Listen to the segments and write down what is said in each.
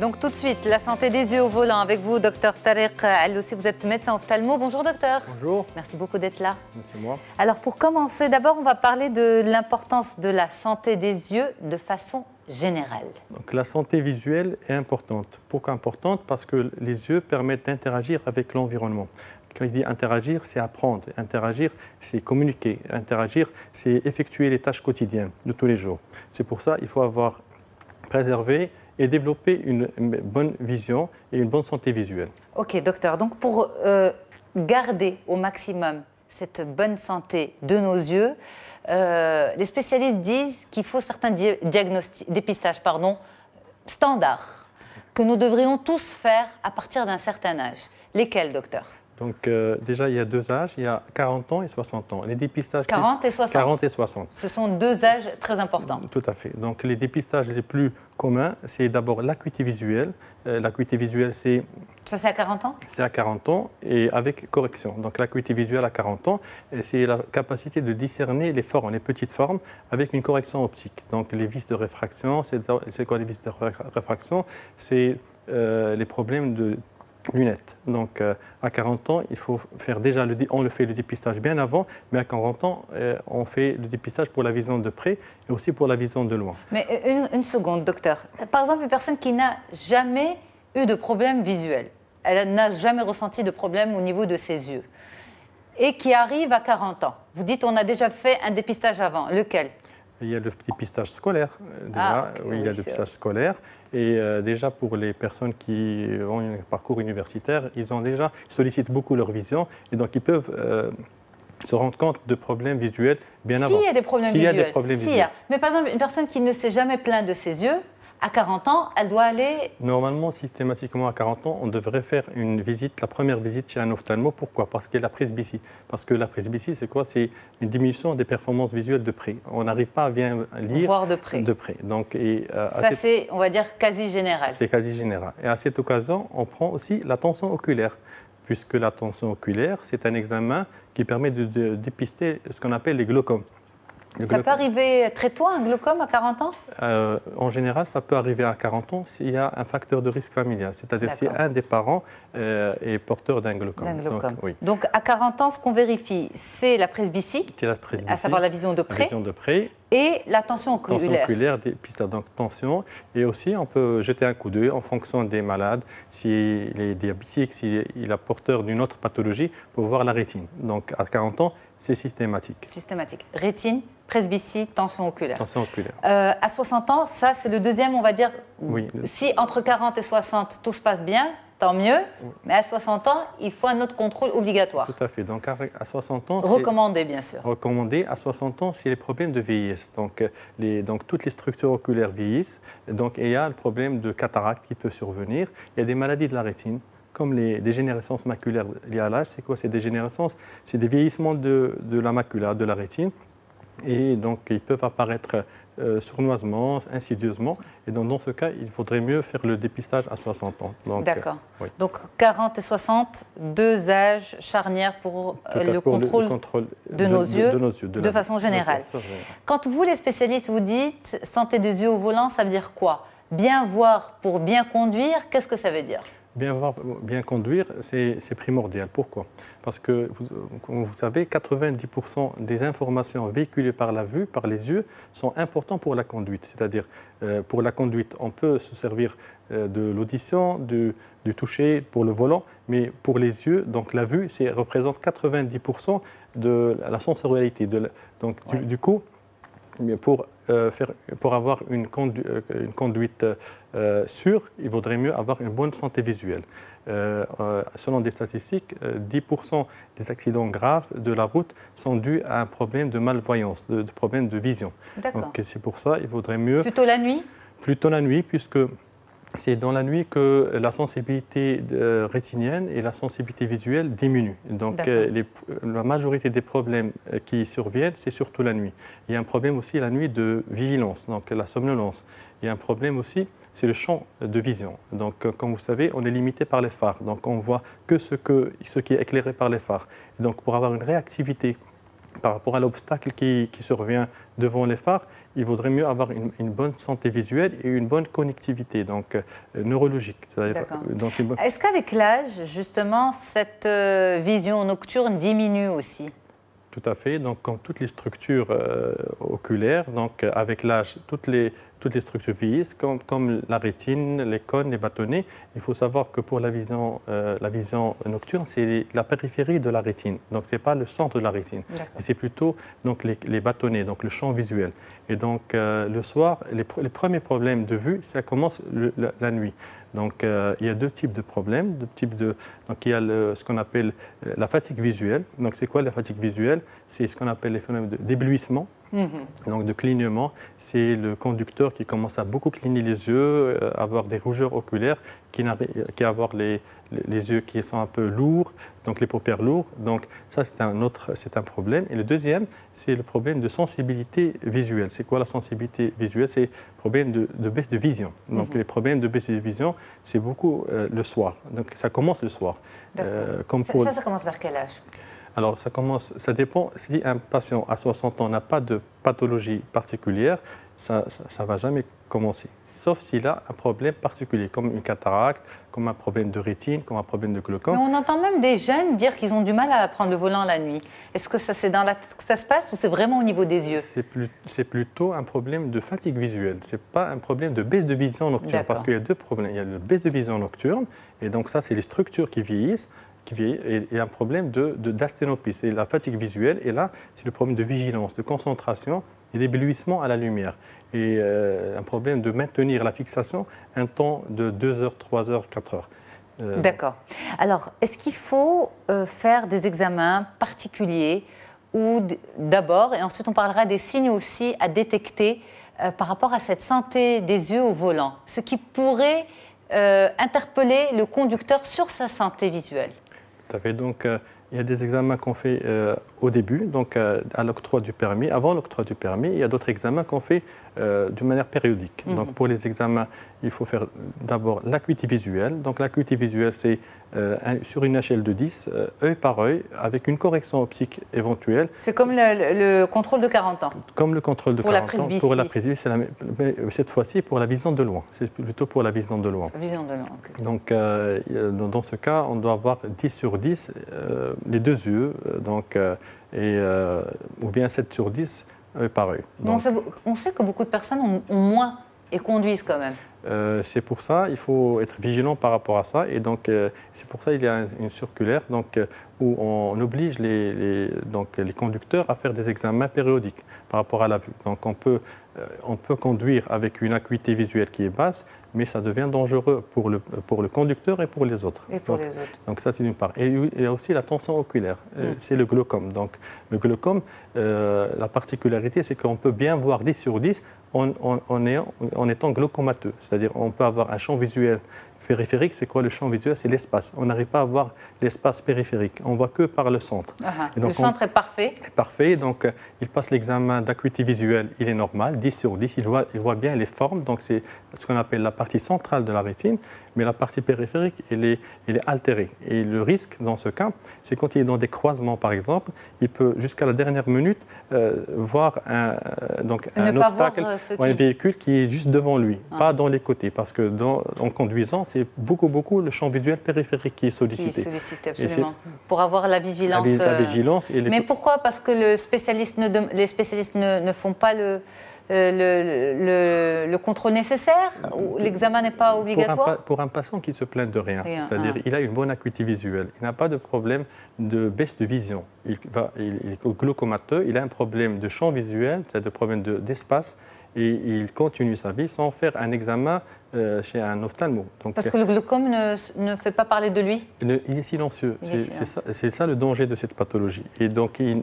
Donc tout de suite, la santé des yeux au volant avec vous, docteur Tariq Alloussi. Vous êtes médecin ophtalmo. Bonjour docteur. Bonjour. Merci beaucoup d'être là. C'est moi. Alors pour commencer, d'abord on va parler de l'importance de la santé des yeux de façon générale. Donc, la santé visuelle est importante. Pourquoi importante? Parce que les yeux permettent d'interagir avec l'environnement. Quand il dit interagir, c'est apprendre. Interagir, c'est communiquer. Interagir, c'est effectuer les tâches quotidiennes de tous les jours. C'est pour ça qu'il faut avoir préservé et développer une bonne vision et une bonne santé visuelle. Ok, docteur. Donc pour garder au maximum cette bonne santé de nos yeux, les spécialistes disent qu'il faut certains dépistages standards que nous devrions tous faire à partir d'un certain âge. Lesquels, docteur? Donc déjà, il y a deux âges, il y a 40 ans et 60 ans. Les dépistages 40 et 60. 40 et 60. Ce sont deux âges très importants. Tout à fait. Donc les dépistages les plus communs, c'est d'abord l'acuité visuelle. L'acuité visuelle, c'est... Ça, c'est à 40 ans? C'est à 40 ans et avec correction. Donc l'acuité visuelle à 40 ans, c'est la capacité de discerner les formes, les petites formes, avec une correction optique. Donc les vis de réfraction, c'est quoi les vis de réfraction? C'est les problèmes de lunettes. Donc à 40 ans, il faut faire déjà on le fait le dépistage bien avant, mais à 40 ans, on fait le dépistage pour la vision de près et aussi pour la vision de loin. Mais une seconde, docteur. Par exemple, une personne qui n'a jamais eu de problème visuel, elle n'a jamais ressenti de problème au niveau de ses yeux, et qui arrive à 40 ans. Vous dites on a déjà fait un dépistage avant. Lequel? Il y a le dépistage scolaire, déjà. Okay, oui, il y a le dépistage scolaire. Et déjà, pour les personnes qui ont un parcours universitaire, ils sollicitent beaucoup leur vision et donc ils peuvent se rendre compte de problèmes visuels bien avant. S'il y a des problèmes visuels. S'il y a des problèmes visuels. Mais par exemple, une personne qui ne s'est jamais plainte de ses yeux, à 40 ans, elle doit aller... Normalement, systématiquement, à 40 ans, on devrait faire une visite, la première visite chez un ophtalmo. Pourquoi? Parce qu'il y a la presbytie. Parce que la presbytie, c'est quoi? C'est une diminution des performances visuelles de près. On n'arrive pas à bien lire voir de près. Donc, ça, c'est, on va dire, quasi général. C'est quasi général. Et à cette occasion, on prend aussi la tension oculaire, puisque la tension oculaire, c'est un examen qui permet de dépister ce qu'on appelle les glaucomes. Ça peut arriver très tôt, un glaucome, à 40 ans? En général, ça peut arriver à 40 ans s'il y a un facteur de risque familial, c'est-à-dire si un des parents est porteur d'un glaucome. Donc, à 40 ans, ce qu'on vérifie, c'est la presbytie, à savoir la vision de près, et la tension oculaire. Tension oculaire, dépistage, donc tension. Et aussi, on peut jeter un coup d'œil en fonction des malades, s'il est diabétique, s'il est porteur d'une autre pathologie, pour voir la rétine. Donc, à 40 ans, c'est systématique. Systématique. Rétine, presbytie, tension oculaire. Tension oculaire. À 60 ans, ça, c'est le deuxième, on va dire. Oui. Si entre 40 et 60, tout se passe bien, tant mieux. Oui. Mais à 60 ans, il faut un autre contrôle obligatoire. Tout à fait. Donc, à 60 ans... Recommandé, bien sûr. Recommandé. À 60 ans, c'est les problèmes de vieillesse. Donc, toutes les structures oculaires vieillissent. Donc, il y a le problème de cataracte qui peut survenir. Il y a des maladies de la rétine, comme les dégénérescences maculaires liées à l'âge. C'est quoi ces dégénérescences? C'est des vieillissements de la macula, de la rétine. Et donc, ils peuvent apparaître sournoisement, insidieusement. Et donc, dans ce cas, il faudrait mieux faire le dépistage à 60 ans. D'accord. Oui. Donc, 40 et 60, deux âges charnières pour le contrôle de nos yeux de façon générale. Quand vous, les spécialistes, vous dites santé des yeux au volant, ça veut dire quoi? Bien voir pour bien conduire, qu'est-ce que ça veut dire? Bien voir, bien conduire, c'est primordial. Pourquoi? Parce que, comme vous savez, 90% des informations véhiculées par la vue, par les yeux, sont importantes pour la conduite. C'est-à-dire, pour la conduite, on peut se servir de l'audition, du toucher, pour le volant, mais pour les yeux, donc la vue, représente 90% de la sensorialité. Donc, oui. Du coup, pour avoir une conduite sûre, il vaudrait mieux avoir une bonne santé visuelle. Selon des statistiques, 10% des accidents graves de la route sont dus à un problème de malvoyance, de problème de vision. Donc c'est pour ça qu'il vaudrait mieux... Plutôt la nuit? Plutôt la nuit, puisque c'est dans la nuit que la sensibilité rétinienne et la sensibilité visuelle diminuent. Donc la majorité des problèmes qui surviennent, c'est surtout la nuit. Il y a un problème aussi la nuit de vigilance, donc la somnolence. Il y a un problème aussi, c'est le champ de vision. Donc comme vous savez, on est limité par les phares. Donc on voit que ce qui est éclairé par les phares. Et donc pour avoir une réactivité par rapport à l'obstacle qui survient devant les phares, il vaudrait mieux avoir une bonne santé visuelle et une bonne connectivité, donc neurologique. Donc, est-ce qu'avec l'âge, justement, cette vision nocturne diminue aussi? Tout à fait. Donc, comme toutes les structures oculaires, donc avec l'âge, toutes les structures vieillissent, comme la rétine, les cônes, les bâtonnets. Il faut savoir que pour la vision nocturne, c'est la périphérie de la rétine. Donc, ce n'est pas le centre de la rétine. C'est plutôt donc, les bâtonnets, donc le champ visuel. Et donc, le soir, les premiers problèmes de vue, ça commence la nuit. Donc, il y a deux types de problèmes. Donc, il y a ce qu'on appelle la fatigue visuelle. Donc, c'est quoi la fatigue visuelle? C'est ce qu'on appelle les phénomènes d'éblouissement, donc de clignement. C'est le conducteur qui commence à beaucoup cligner les yeux, avoir des rougeurs oculaires, qui avoir les yeux qui sont un peu lourds, donc les paupières lourdes. Donc, ça, c'est un problème. Et le deuxième, c'est le problème de sensibilité visuelle. C'est quoi la sensibilité visuelle? C'est le problème de baisse de vision. Donc, les problèmes de baisse de vision, c'est beaucoup le soir. Donc, ça commence le soir. Ça commence vers quel âge? Alors, ça dépend. Si un patient à 60 ans n'a pas de pathologie particulière, ça ne va jamais commencer. Sauf s'il a un problème particulier, comme une cataracte, comme un problème de rétine, comme un problème de glaucome. Mais on entend même des jeunes dire qu'ils ont du mal à prendre le volant la nuit. Est-ce que c'est dans la tête que ça se passe ou c'est vraiment au niveau des yeux? C'est plutôt un problème de fatigue visuelle. Ce n'est pas un problème de baisse de vision nocturne. Parce qu'il y a deux problèmes. Il y a la baisse de vision nocturne, et donc ça, c'est les structures qui vieillissent. Et un problème d'asthénopie, c'est la fatigue visuelle. Et là, c'est le problème de vigilance, de concentration et d'éblouissement à la lumière. Et un problème de maintenir la fixation un temps de 2 heures, 3 heures, 4 heures. D'accord. Alors, est-ce qu'il faut faire des examens particuliers ou d'abord, et ensuite on parlera des signes aussi à détecter par rapport à cette santé des yeux au volant, ce qui pourrait interpeller le conducteur sur sa santé visuelle? Tout à fait. Donc, il y a des examens qu'on fait au début, donc à l'octroi du permis. Avant l'octroi du permis, il y a d'autres examens qu'on fait d'une manière périodique. Donc, pour les examens, il faut faire d'abord l'acuité visuelle. Donc, l'acuité visuelle, c'est sur une échelle de 10, œil par œil, avec une correction optique éventuelle. C'est comme le contrôle de 40 ans. Comme le contrôle de 40 ans. Pour la presbytie, c'est mais cette fois-ci pour la vision de loin. C'est plutôt pour la vision de loin. Vision de loin, ok. Donc, dans ce cas, on doit avoir 10 sur 10, les deux yeux, ou bien 7 sur 10, œil par œil. Donc, on sait que beaucoup de personnes ont moins et conduisent quand même. C'est pour ça il faut être vigilant par rapport à ça. Et donc, c'est pour ça qu'il y a une circulaire où on oblige les conducteurs à faire des examens périodiques par rapport à la vue. Donc, on peut conduire avec une acuité visuelle qui est basse, mais ça devient dangereux pour le conducteur et pour les autres. Donc ça, c'est d'une part. Et il y a aussi la tension oculaire, c'est le glaucome. Donc le glaucome, la particularité, c'est qu'on peut bien voir 10 sur 10 en étant glaucomateux. C'est-à-dire on peut avoir un champ visuel périphérique. C'est quoi le champ visuel? C'est l'espace. On n'arrive pas à voir l'espace périphérique. On ne voit que par le centre. Et donc, le centre est parfait? C'est parfait. Donc, il passe l'examen d'acuité visuelle. Il est normal, 10 sur 10. Il voit bien les formes. Donc, c'est ce qu'on appelle la partie centrale de la rétine. Mais la partie périphérique, elle est altérée. Et le risque, dans ce cas, c'est quand il est dans des croisements, par exemple, il peut, jusqu'à la dernière minute, voir un obstacle ou un véhicule qui est juste devant lui, pas dans les côtés. Parce que en conduisant, c'est beaucoup le champ visuel périphérique qui est sollicité. Qui est sollicité, absolument. Pour avoir la vigilance. La vigilance. Mais pourquoi? Parce que les spécialistes ne font pas le contrôle nécessaire ou l'examen n'est pas obligatoire? Pour un patient qui se plaint de rien. C'est-à-dire il a une bonne acuité visuelle, il n'a pas de problème de baisse de vision, il est glaucomateux, il a un problème de champ visuel, c'est-à-dire un problème d'espace, et il continue sa vie sans faire un examen chez un ophtalmo. Parce que le glaucome ne fait pas parler de lui? Il est silencieux. C'est ça le danger de cette pathologie. Et donc, il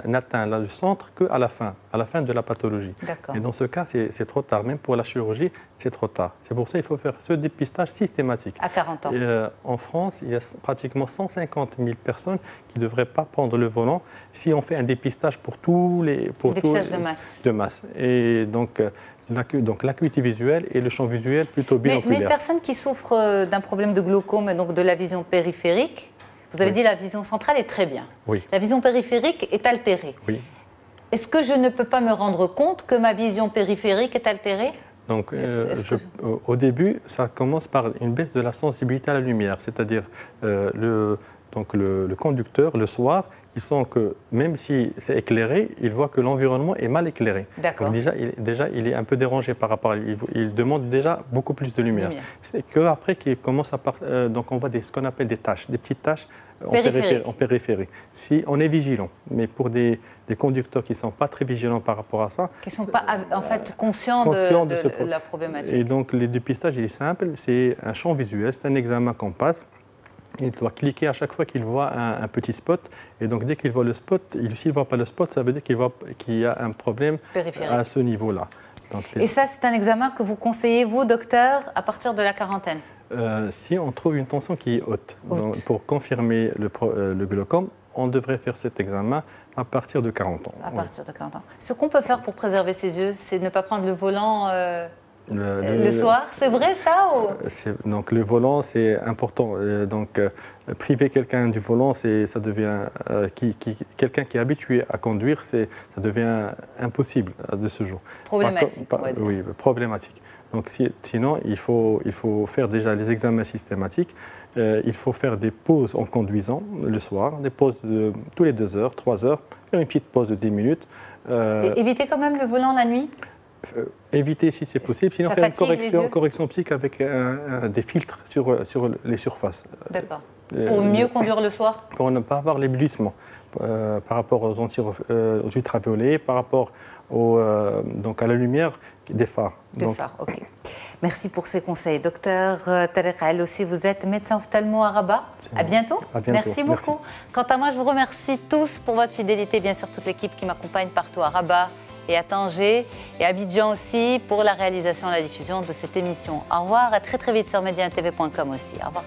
n'atteint le centre qu'à la fin de la pathologie. Et dans ce cas, c'est trop tard. Même pour la chirurgie, c'est trop tard. C'est pour ça qu'il faut faire ce dépistage systématique. À 40 ans. Et, en France, il y a pratiquement 150 000 personnes qui ne devraient pas prendre le volant si on fait un dépistage pour tous les... Dépistage de masse. Et donc l'acuité visuelle et le champ visuel plutôt binoculaire. Mais une personne qui souffre d'un problème de glaucome, donc de la vision périphérique, Vous avez dit la vision centrale est très bien. Oui. La vision périphérique est altérée. Oui. Est-ce que je ne peux pas me rendre compte que ma vision périphérique est altérée? Donc, au début, ça commence par une baisse de la sensibilité à la lumière, c'est-à-dire le conducteur, le soir, il sent que même si c'est éclairé, il voit que l'environnement est mal éclairé. D'accord. Donc déjà, il est un peu dérangé par rapport à lui. Il demande déjà beaucoup plus de lumière. C'est qu'après qu'il commence à donc on voit ce qu'on appelle des taches, des petites taches en périphérie. Si on est vigilant, mais pour des conducteurs qui ne sont pas très vigilants par rapport à ça, qui ne sont pas en fait conscients de la problématique. Et donc le dépistage, il est simple, c'est un champ visuel, c'est un examen qu'on passe. Il doit cliquer à chaque fois qu'il voit un petit spot. Et donc, dès qu'il voit le spot, s'il ne voit pas le spot, ça veut dire qu'il y a un problème à ce niveau-là. Et ça, c'est un examen que vous conseillez, vous, docteur, à partir de la quarantaine? Si on trouve une tension qui est haute. Donc, pour confirmer le glaucome, on devrait faire cet examen à partir de 40 ans. À partir de 40 ans. Ce qu'on peut faire pour préserver ses yeux, c'est ne pas prendre le volant le soir, c'est vrai ça Donc le volant, c'est important. Donc priver quelqu'un du volant, ça devient quelqu'un qui est habitué à conduire, ça devient impossible de ce jour. Problématique. Oui, problématique. Donc sinon, il faut faire déjà les examens systématiques. Il faut faire des pauses en conduisant le soir, des pauses tous les 2 heures, 3 heures, et une petite pause de 10 minutes. Et éviter quand même le volant la nuit? Éviter si c'est possible, sinon faire une correction optique avec des filtres sur les surfaces. D'accord. Pour mieux conduire le soir? Pour ne pas avoir l'éblouissement par rapport aux ultraviolets, par rapport à la lumière des phares. Phares, ok. Merci pour ces conseils. Docteur Tariq Aloussi, vous êtes médecin ophtalmo à Rabat. À bientôt. Merci beaucoup. Quant à moi, je vous remercie tous pour votre fidélité, bien sûr toute l'équipe qui m'accompagne partout à Rabat et à Tanger et à Abidjan aussi pour la réalisation et la diffusion de cette émission. Au revoir, à très vite sur mediantv.com aussi. Au revoir.